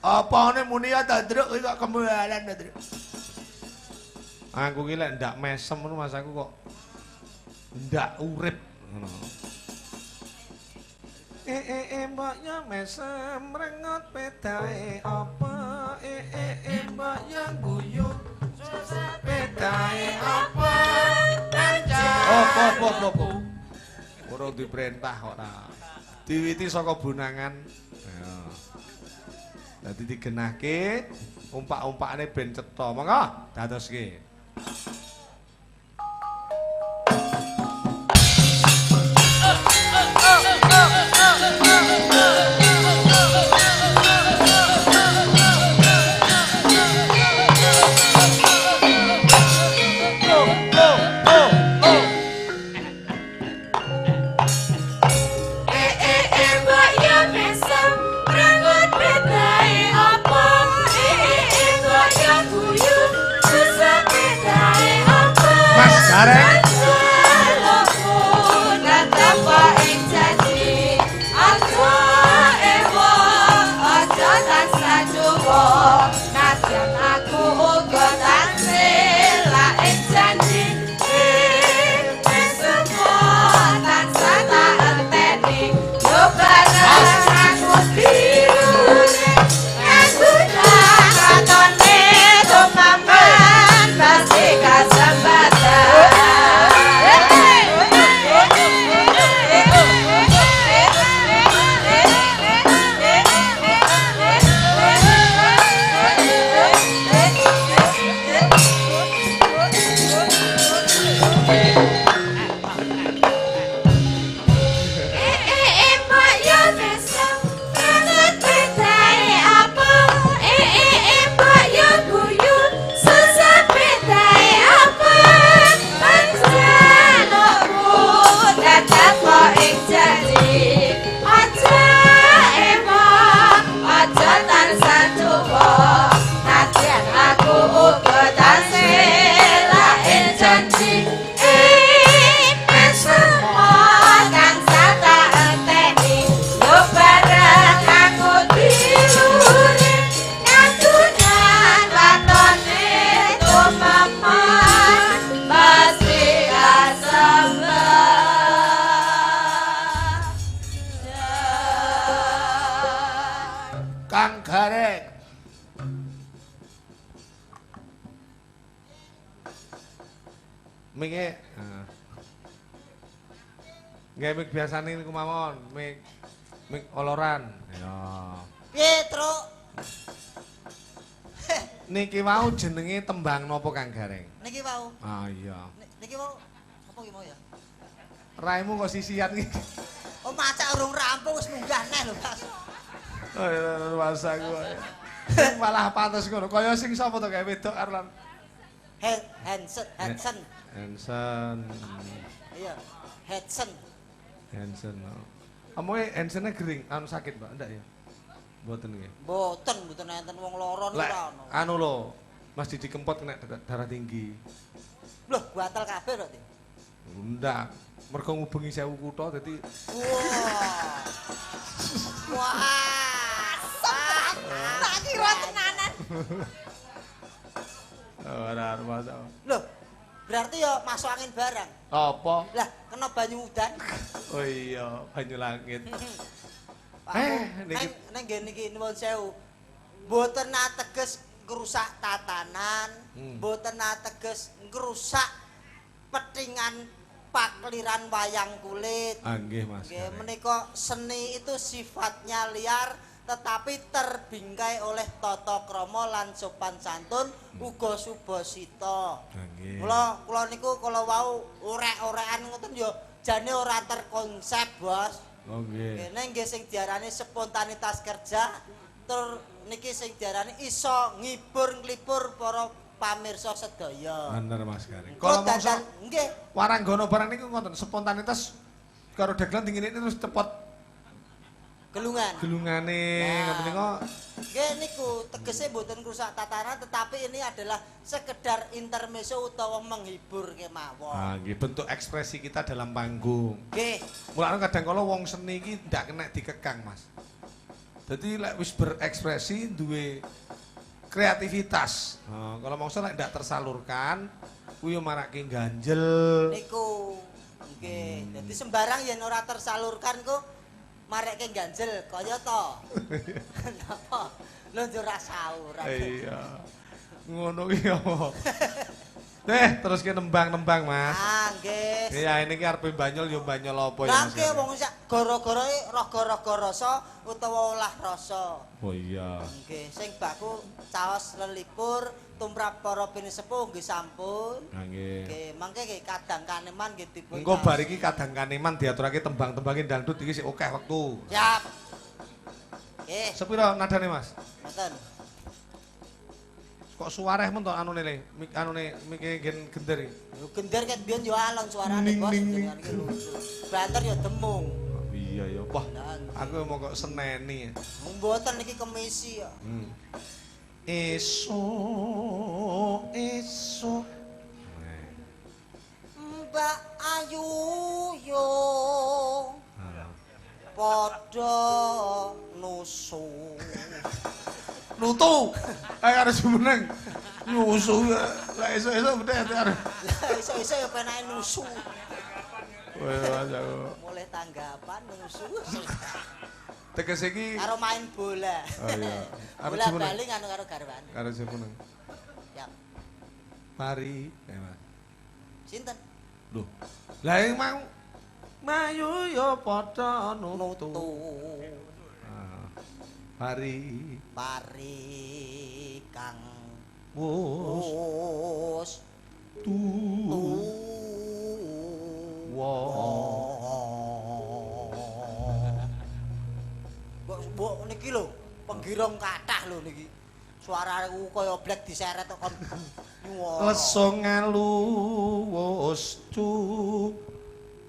Apane muni ya ta, Druk, iki kok kembalan ta, Druk. Aku ki lek ndak mesem ngono Mas aku kok ndak urip ngono. Mbaknya mesem rengot pedae apa mbaknya guyu pedae apa apa ora diperintah kok ta. Diwiti saka bunangan. Ya. Dadi digenahke umpak-umpakane ben cetha. Monggo dadoske. Arek Kang Gareng. Mike nggih mik biasane niku mawon, mik oloran. Ya. Piye, Truk? Niki wau jenenge tembang napa Kang Gareng? Niki wau. Ah iya. Niki wau apa ki mau ya? Raimu kok sisian iki. Oh, macak urung rampung wis munggah neh lho, Mas. Oh ya masa gua. Malah pantes ngono. Kaya sing sapa to gawe wedok Arlan? Hansen. Iya, Hansen. Amoe Hansennya gering, anu sakit, Mbak? Ndak ya? Mboten nggih. Mboten enten wong loro niku ora ono. Anu lho, Mas Didi Kempot kena darah tinggi. Loh, batal kabeh berarti. Ndak, mergo ngubengi 1000 kutha dadi Wah. Tak kira tenanan. Ora masa. Loh, berarti ya masuk angin barang. Apa? Lah, kena banyu udan. Oh iya, banyu langit. Niki neng ngene iki nuwun sewu. Mboten ateges ngrusak tatanan, mboten ateges ngrusak petingan pakliran wayang kulit. Ah nggih, Mas. Nggih, menika seni itu sifatnya liar tetapi terbingkai oleh tata krama lan sopan santun uga subasita. Nggih. Kula niku kala wau orek-orekan ngoten ya jane ora terkonsep, Bos. Oh nggih. Nek nggih sing diarani spontanitas kerja, tur niki sing diarani iso ngibur nglipur para pamirsa sedaya. Bener Mas Gareng. Kalau mongso nggih. Waranggana barang niku ngoten spontanitas karo dagelan dingin terus cepet gelungane ngoten niku. Nggih niku tegese mboten ngrusak tatanan tetapi ini adalah sekedar intermezzo utawa menghibur kemawon. Ah nggih bentuk ekspresi kita dalam panggung. Nggih. Mulane kadang kala wong seni iki ndak kena dikekang, Mas. Dadi lek wis berekspresi duwe kreativitas. Kalau mongso lek ndak tersalurkan kuwi yo marake ganjel. Niku. Nggih. Dadi sembarang yen ora tersalurkan ku mareke ganjel kaya to. Napa? Lho ora saur. Iya. Ngono ki apa? Terus ki nembang-nembang, Mas. Ah, nggih. Iya, ini ki arepe banyol yo banyol apa ya, Lah Mas? nggih wong sak gara-garae raga-raga rasa utawa olah rasa. Oh iya. Nggih, sing baku caos lelipur tumrap para pinisepuh nggih sampun. Nggih. Nggih, mangke nggih kadang kaneman nggih dipun. Engko bar iki kadang kaneman diaturake tembang-tembangin dangdut iki sik akeh wektu. Siap. Nggih, Sepira nadane, Mas? ngoten. Kok suareh men to anune le, mike gen gender iki. Yo gender ket biyen yo alon suarane Ning, bos ning, jenengan iki lucu. Banter yo demung. Iya ya, wah. Lah, Aku mau kok seneni. mboten niki kemisi ya. Esuk. Mbak Ayu yo padha nusu. Nutu. Ayo harus meneng. Nyusu lah esuk-esuk bedhe arep. Iso-iso ya penake nusu. Wes aku. Mulai tanggapan nusu. Tegese iki Karo main bola. Oh iya. Arep Bola semeneng. bali anu karo garwane. Karo semeneng. Ya. Mari, Mas. Sinten? Loh. Lah yang mau Mayu yo padha nutu. Mari Pari kang wus wus tu wo. Mbok niki lho, penggirong kathah lho niki. Suarane ku kaya blek diseret kok kon nyuwara. Lesung ngalu wus tu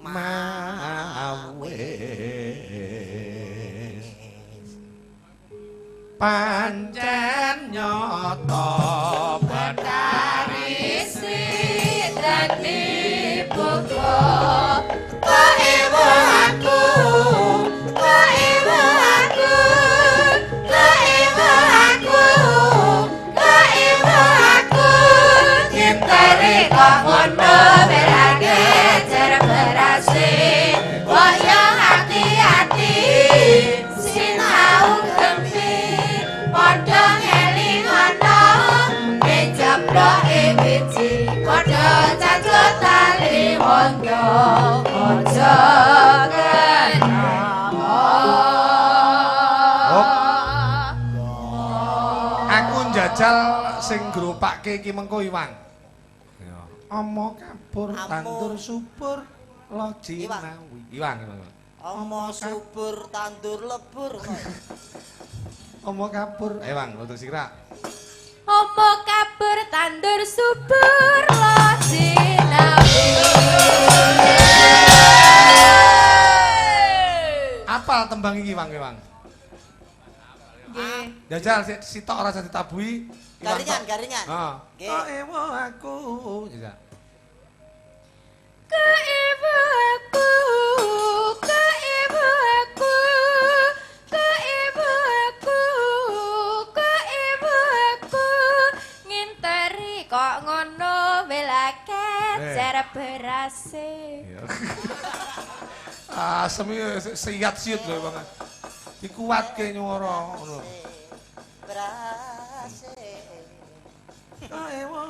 mawe. Pancen nyata Betari dadi buku Kaibu aku Kaibu aku Kaibu aku Kaibu aku Nginteri kok ngono berage jar berasi Waya hati-hati sinau gempi Padha ngelingono Diceploki wiji Padha cacut tali wonggo Ojo kena Aku njajal sing grupake iki mengko Iwang. Ya. Amo kabur Amo. tandur subur loji Iwang. nawi. Iwang. Omo subur tandur lebur. Amo kabur. Iwang, untuk sikra. Omo kabur tandur subur lo sinawi Apal tembang iki Iwang, Iwang? Nggih. Jajal sitok ora jadi tabui. Iwang Garingan, tok. garingan. Heeh. Nggih. Oh, ewo aku. Jajal. Ke ibu aku, ke ibu aku, ke ibu aku, ke ibu aku, nginteri kok ngono belake jar berase. Iya. Semi siat-siut lho Bang. Dikuatke nyuara ngono. Berase. Koewo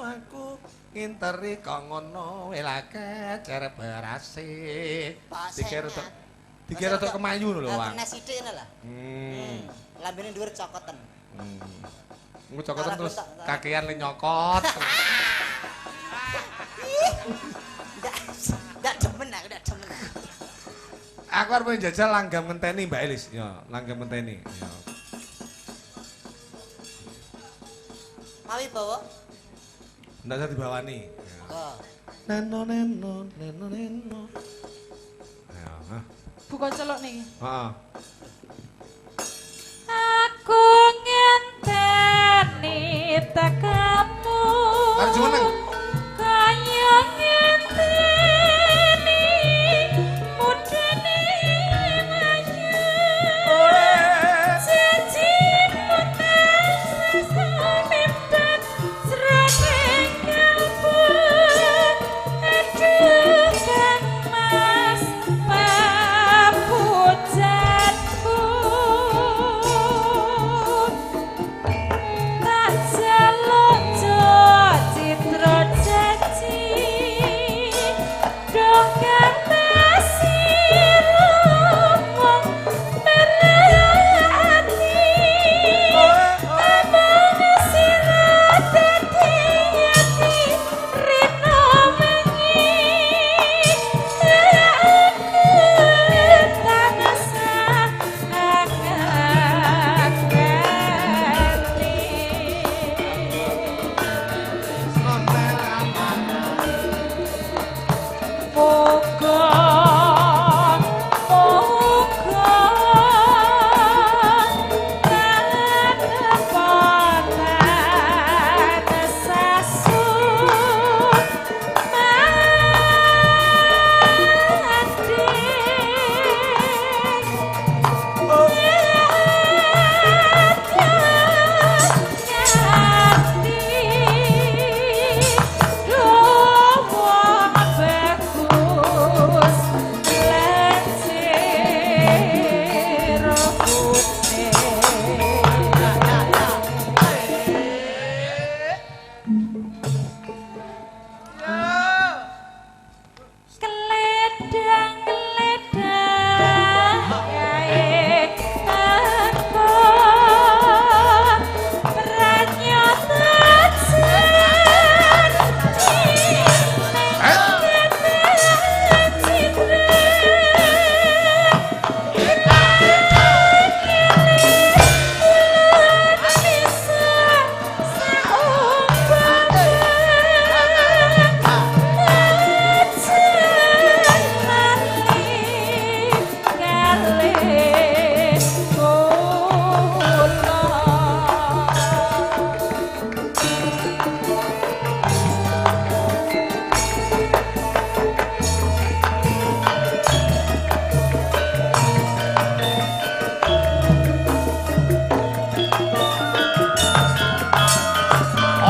aku nginteri kok ngono welake cer berase. Dikira tok kemayu lho, Wang. Kena sithik lah. Lambene dhuwur cokoten. Engko cokotan terus kakean le nyokot. Ndak demen aku, ndak demen. Aku arep njajal langgam ngenteni Mbak Elis. Ya, langgam ngenteni. Ya. Mawi bawa. Ndak usah dibawani. Oh. Neno. Ya, hah. Bukan celok nih. Heeh. Aku ngenteni tekamu. Arep jumeneng. Kaya ngenteni mudine mayu.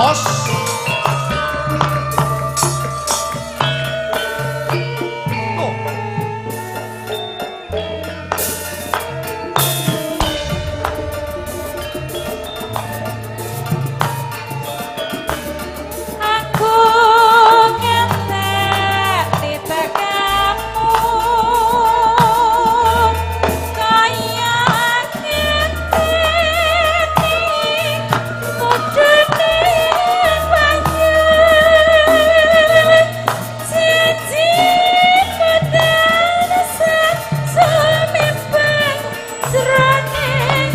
Os. Oh. Aku ngetek titekamu kaya ngetek mudune banyu siji padane sumimpang jroning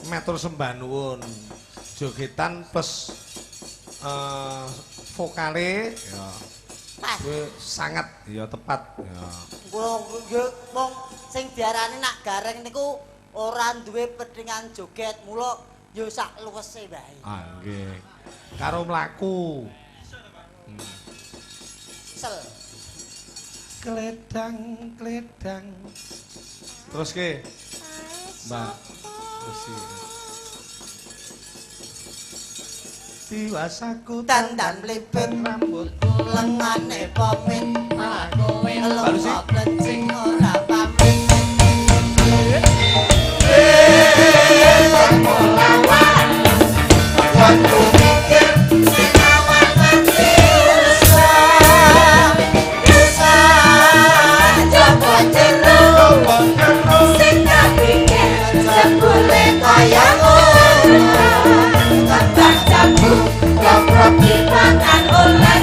matur sembah nuwun. Jogetan plus vokale ya kuwi sangat ya tepat ya. Kula wong sing diarani nak gareng niku ora duwe pedhingan joget, mula ya sak luwese wae. Ah nggih. Karo mlaku. Sel. Kledang. Terus ke? Mbak. Terus Tiwasaku dandan mlipit rambut lengane pomit aku elo plencing ora pamit waktu mikir menawan mati bisa coba jeruk sing tak pikir sepule kaya ngono kembang jambu gobrok dimakan ular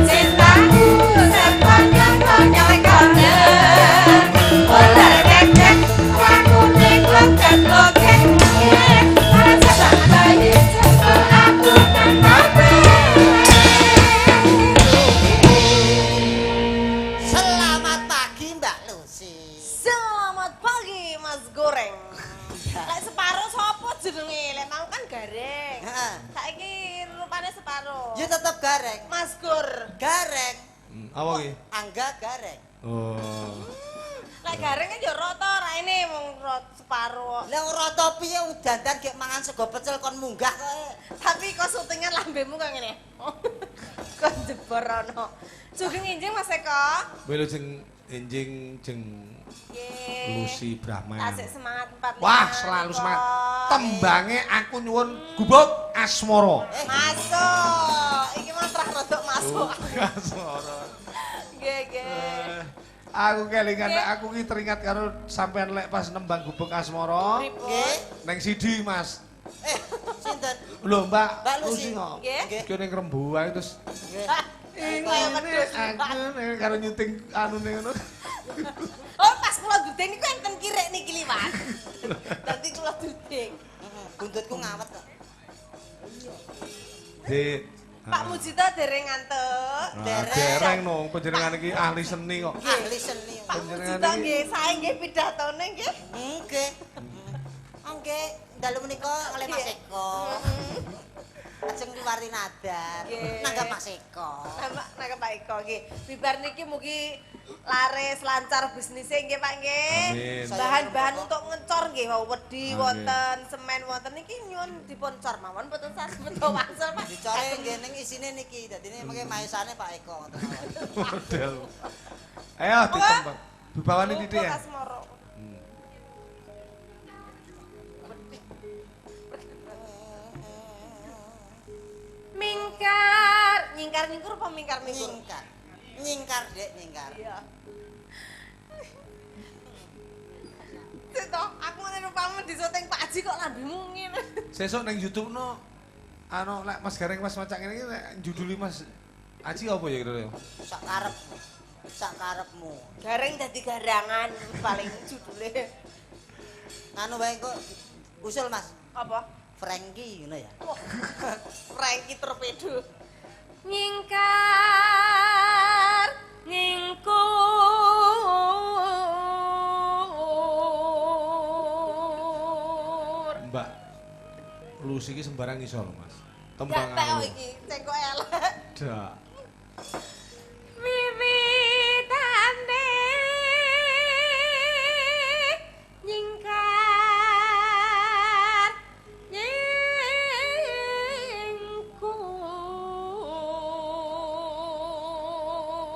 cintaku sepanjang konyol koner ular kekek wakune kloket lokek para sabak bayi jempol aku kan mabe selamat pagi Mbak Lucy. Selamat pagi Mas Goreng. Lek separuh sapa jenenge? Lek mau kan gareng. Heeh. Saiki rupane separuh. Ya tetep gareng. Mas Gur. Gareng. apa iki? Angga gareng. Oh. Lek gareng kan ya rata raine mung separuh. Lah ora to piye wong dandan gek mangan sego pecel kon munggah kok. Tapi kok syutingan lambemu kok ngene. Kok jebor ana. Sugeng enjing Mas Eko. Melu jeng enjing jeng Nggih. Lucy Brahman. Asik semangat 45. Wah, selalu Eko. semangat. Tembange aku nyuwun gubuk asmara. Masuk. Iki mantrah rodok masuk. Asmara. Nggih, nggih. Aku kelingan Nggih. aku ki teringat karo sampean lek pas nembang gubuk asmara. Nggih. Neng CD, Mas. Sinten? Lho, Mbak Mbak Lucy. Lucy kok. Nggih. Nggih. Ki ning rembulan terus Nggih. Kaya wedhus. aku nek karo nyuting anune ngono. Oh, pas kula duding niku enten kirek niki liwat. Dadi kula duding. Buntutku ngawet kok. Dit. Pak Mujito dereng ngantuk. Dereng no, panjenengan iki ahli seni kok. Ahli seni. Pak Panjenengan Mujito iki- nggih sae nggih pidatone nggih. Nggih. Nggih, dalu menika oleh Mas Eko. Ajeng liwari nadar. Nggih. Nanggap Mas Eko. Nangkep Pak Eko nggih. Bibar niki mugi laris lancar bisnisnya nggih Pak nggih. Amin. Bahan-bahan untuk ngecor nggih wedi Amin. wonten, semen wonten niki nyuwun dipun cor mawon mboten saged beto wangsul Pak. Dicore nggih ning isine niki. Dadine mengke maesane Pak Eko. Model. Ayo ditembak. Dibawani titik ya. Asmara. Mingkar, nyingkar nyingkur apa mingkar mingkur? Nyingkar. Nyingkar, Dek, nyingkar. Iya. Sito, aku ngene rupamu di syuting Pak Haji kok lambemu ngene. Sesuk nang YouTube no anu lek Mas Gareng Mas macak ngene iki lek juduli Mas Aji apa ya kira-kira? Sak karepmu. Sak karepmu. Gareng dadi garangan paling judule. Anu bae kok usul Mas. Apa? Frankie ngono ya. Wah, Frankie torpedo. Nyingkar, nyingkur. Mbak Lucy iki sembarang iso lho, Mas. Gak Tembang tau anu. iki, cengkok elek. Dak. Wiwitane nyingkar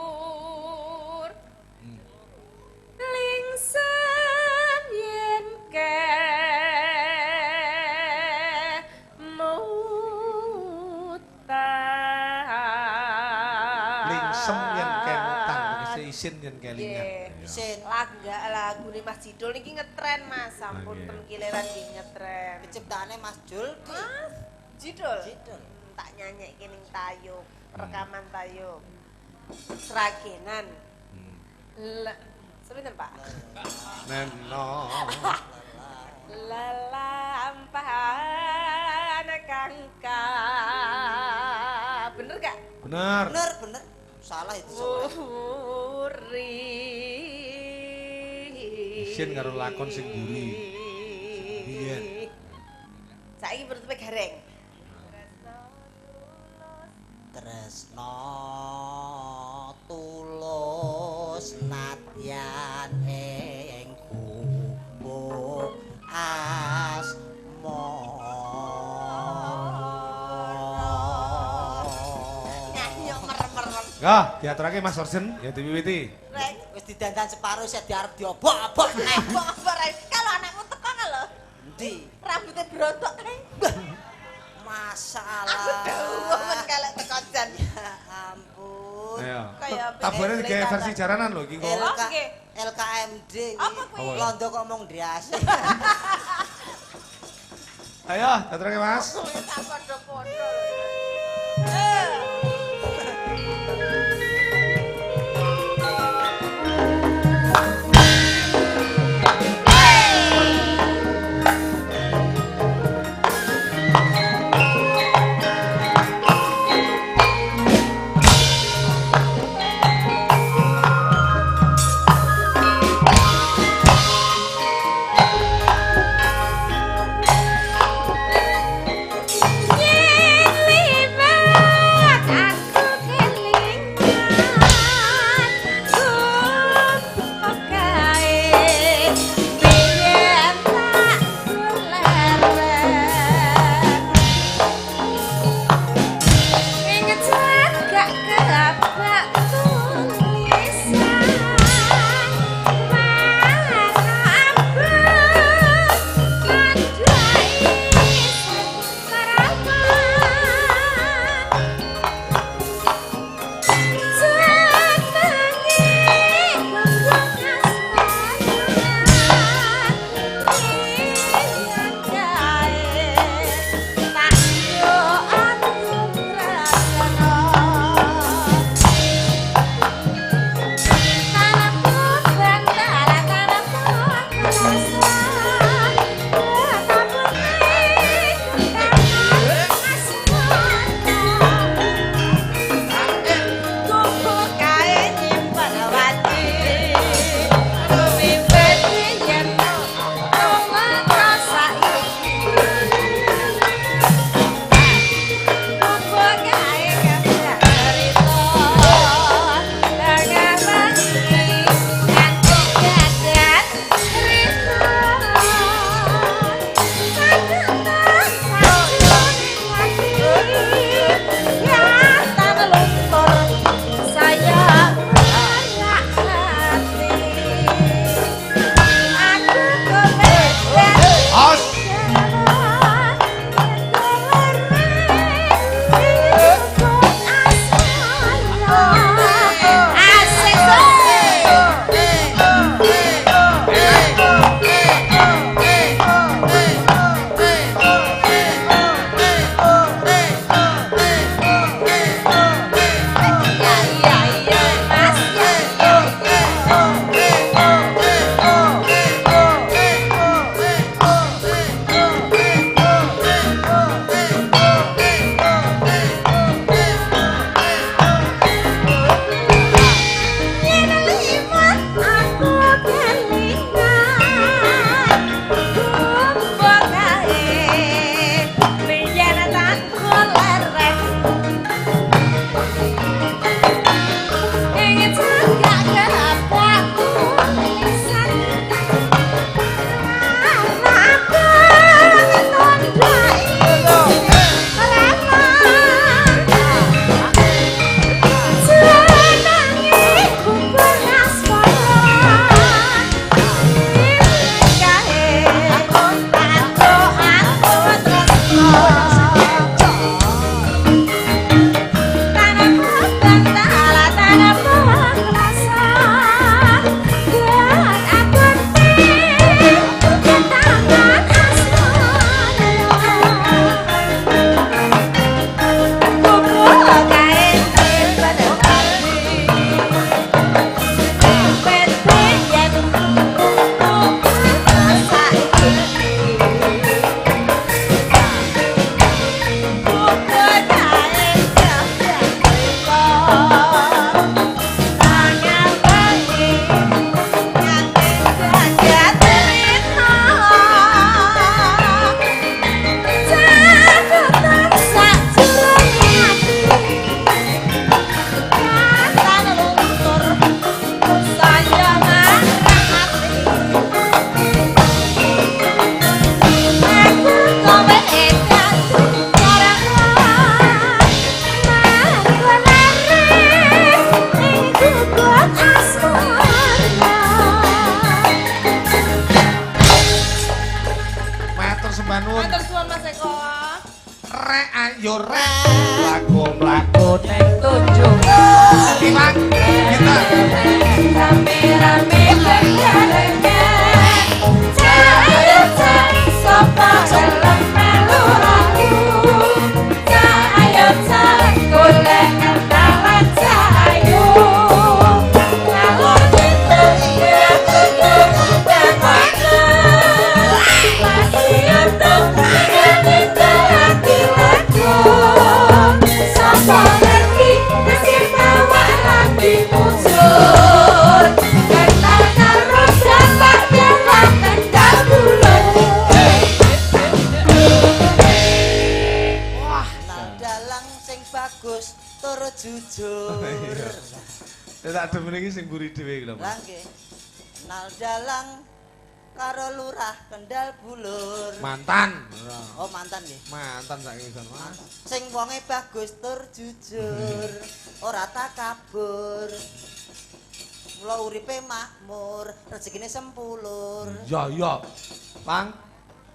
nyingkur lingsen yen Lingsem yen kentan, tegese isin yen kelingan. Nggih. Iya. Sin Lagune Mas Jidul niki ngetren Mas, sampun Nggih. pengkileran nggih ngetren. ciptaane Mas Jul. Mas Jidul. Jidul. Tak nyanyikke ning tayub, rekaman tayub. Seragenan. Sebentar Pak. Neno. Lelampahan kangka. Bener gak? Bener. Bener, bener. Salah itu soalnya. Uri. Isin karo lakon sing buri. Biyen. Saiki bertupe gareng. Tresno tulus nadyan ing gubuk asmara. Nyanyi merem-merem. Nggih, diaturake Mas Orsen ya diwiwiti. Rek, Wis didandan separuh saya diarep diobok-obok neh. apa Rek? Kalau anakmu teko lho. Endi? Rambutnya berontok Rek. Masalah. Aku dawuh men kalek teko jan. Ya ampun. Ayo. Kayak Tabone pilih digawe kata. versi jaranan lho iki kok. Oke. LKMD Apa kuwi? Londo kok mong Drias. Ayo, diaturake Mas. Kuwi tak padha-padha. Yen rek ayo rek mlaku ning tunjuk Iwan kita rame-rame berjalangan saya sopa dalam melu aku saya golek kendalan sayu ngalor cinta dan waktu masih untuk menyanyikan hati lagu sopa ngerti nasib bawa lagi muncul kenal terus dapat dalam kendal bulan Nal dalang sing bagus tur jujur. Ya tak demen iki sing mburi dhewe iki lho Lah Mas. nggih. Nal dalang karo lurah Kendal Bulur. Mantan. Oh mantan nggih. Mantan saiki wis Mas. Sing wonge bagus tur jujur, ora takabur. Mula uripe makmur, rezekine sempulur. Ya ya. Pang,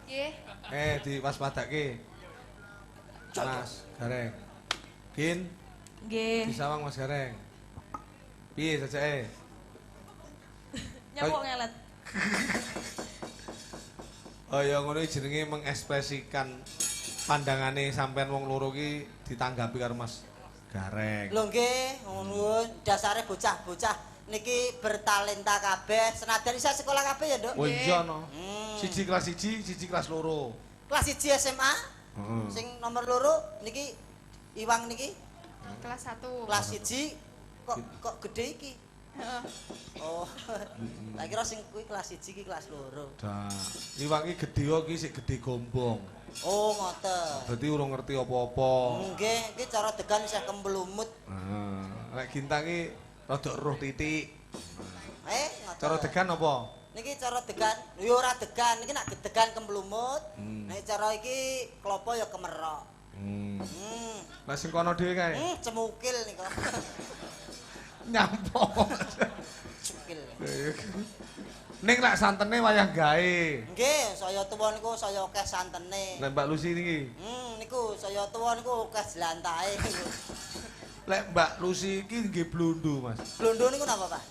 nggih diwaspadake. Mas Gareng. Gin, nggih disawang Mas Gareng. Piye sajake? nyamuk ngelet Oh ya ngono iki jenenge mengekspresikan pandangane sampean wong loro ki ditanggapi karo Mas Gareng. Lho nggih, ngono dasare bocah-bocah niki bertalenta kabeh. Senajan isa sekolah kabeh ya, Nduk. Oh iya no. Hmm. Siji kelas 1, siji kelas 2. Kelas 1 SMA. Heeh. Sing nomor loro niki Iwang niki kelas 1 kelas 1 kok gede iki. heeh Oh. Tak kira sing kuwi kelas 1 iki kelas 2. Dah. Iwang iki gedhe kok iki sik gedhe gombong. Oh, ngoten. Dadi urung ngerti apa-apa. Nggih, iki cara degan isih kemblumut. Heeh. Nek Gintang iki rada eruh titik. Ngoten. Cara degan apa? Niki cara degan, yo ora degan, niki nek degan kemblumut. Nek cara iki klopo ya kemerok. Lah sing kono dhewe kae. Cemukil niku. Nyampok. Cemukil. Ning lak santene wayah gawe. Nggih, saya tuwa niku saya akeh santene. Lah Mbak Lucy niki. Niku saya tuwa niku akeh jlantahe niku. Lek Mbak Lucy iki nggih blondo, Mas. Blondo niku napa, Pak?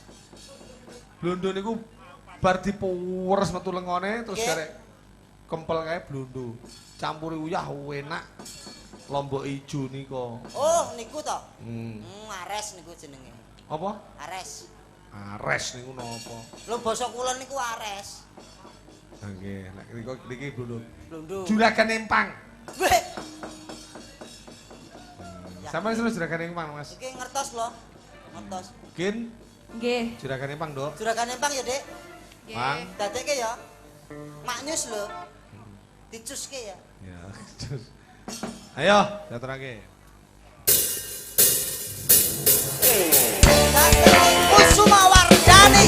Blondo niku bar dipuwers metu lengone terus Nggih. garek kempel kae blondo. Campuri uyah enak. Lombok ijo nika. Oh, niku to. Hmm. Ares niku jenenge. Apa? Ares. Ares niku napa? Lho basa kulon niku ares. Ha nggih, nek niki blondo. Blondo. Juragan Empang. Weh, Sampeyan terus juragan Empang, Mas. iki ngertos lho. Ngertos. Gin nggih juragan Empang, Dok. Juragan Empang ya, Dik. Mang. Dadekke ya. Maknyus lho. Dicuske ya. Ya, terus. Ayo, daterake. Kusuma Wardani.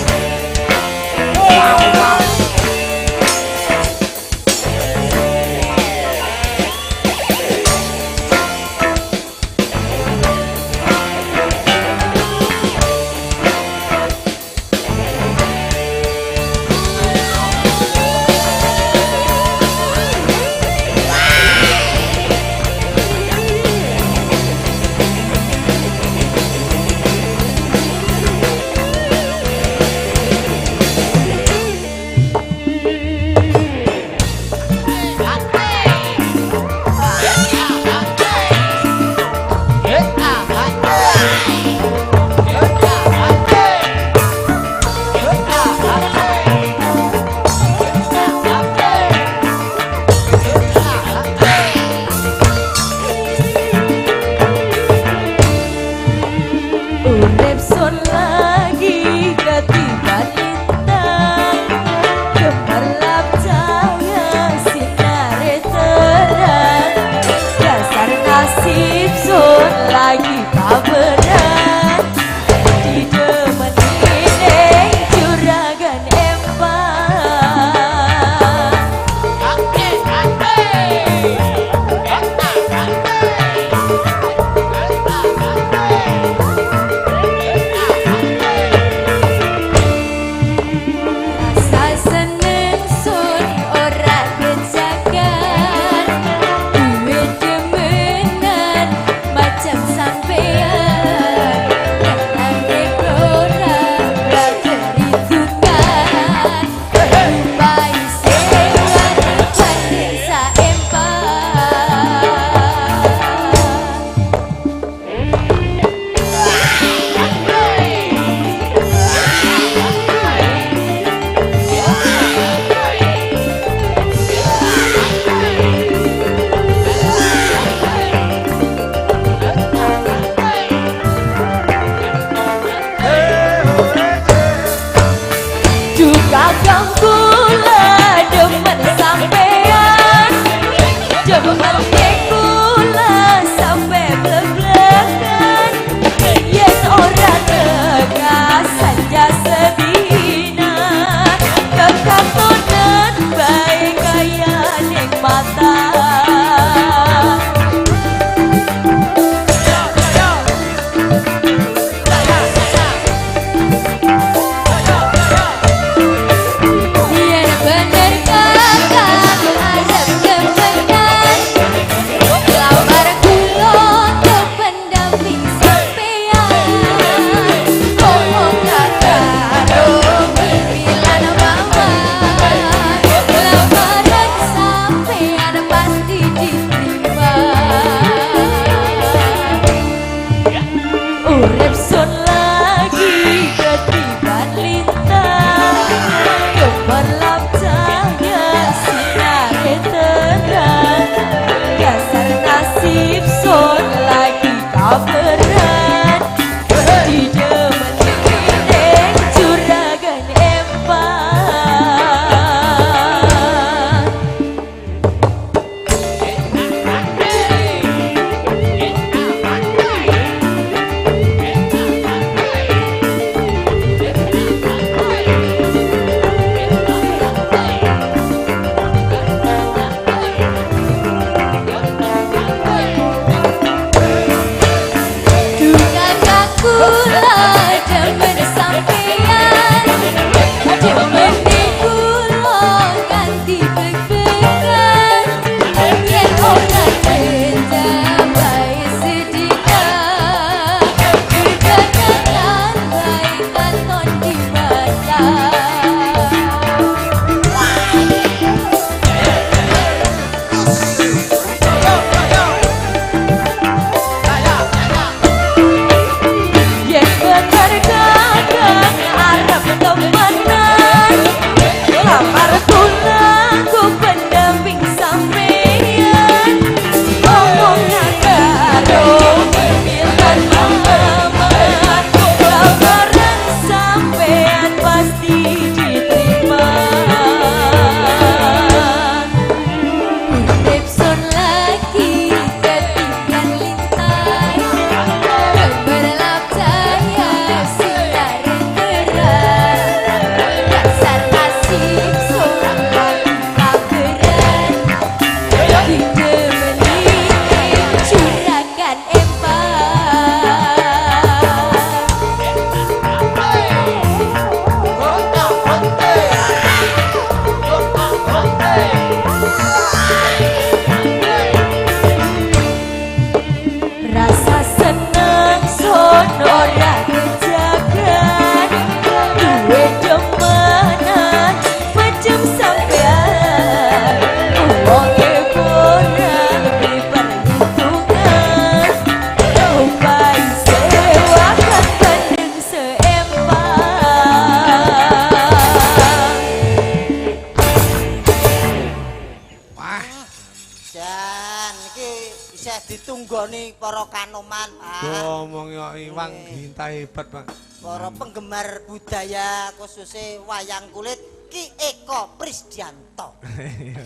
isih ditunggoni para kanoman, Pak. Ngomong yo Iwang Ginta hebat, Pak. Para penggemar budaya khususnya wayang kulit Ki Eko Prisdianto.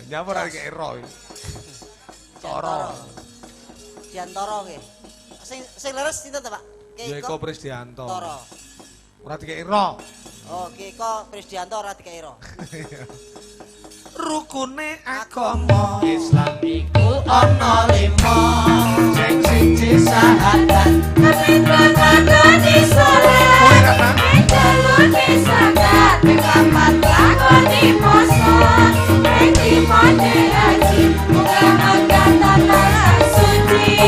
Nyapa ora iki ero. Toro. Diantoro nggih. Sing leres sinten ta, Pak? Ki Eko Prisdianto. Toro. Ora dikek ero. Oh, Ki Eko Prisdianto ora dikek ero. Rukune agama Islam iku ana 5 sing siji syahadat Kapindho lakoni salat, jalune zakat, kapan lakoni poso, timone haji, muga kata suci.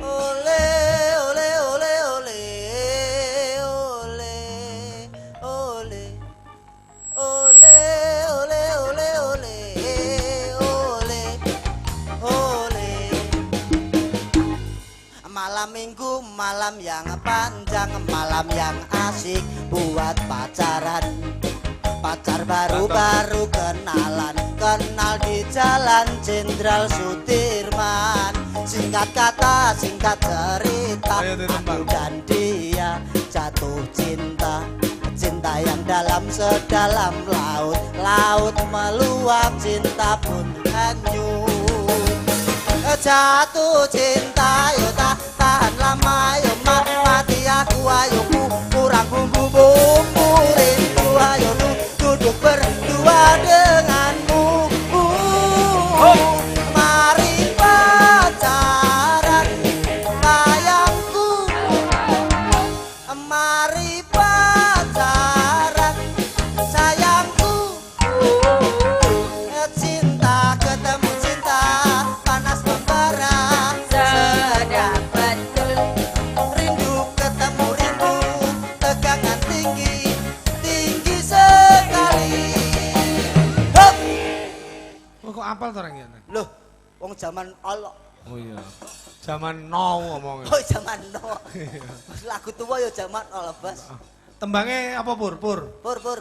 Ole ole ole ole ole ole ole ole ole ole ole malam minggu malam yang panjang malam yang asik buat pacaran pacar baru-baru kenalan kenal di jalan Jenderal Sudirman singkat kata singkat cerita Ayo, aku dan dia jatuh cinta cinta yang dalam sedalam laut laut meluap cinta pun hanyut jatuh cinta yo tak tahan lama yo mati aku ayo kurang bumbu rindu ayo duduk berdua denganmu mari pacaran sayangku mari pacaran sayangku cinta ketemu cinta panas membara Sedap betul. rindu ketemu rindu tegangan tinggi tinggi sekali. Hop! Oh, kok apal to orang ya? Loh, wong zaman Allah. Oh iya. Zaman now ngomongnya. Oh zaman no. Lagu tua ya zaman Allah, Bas. Tembangnya apa Pur? Pur. Pur.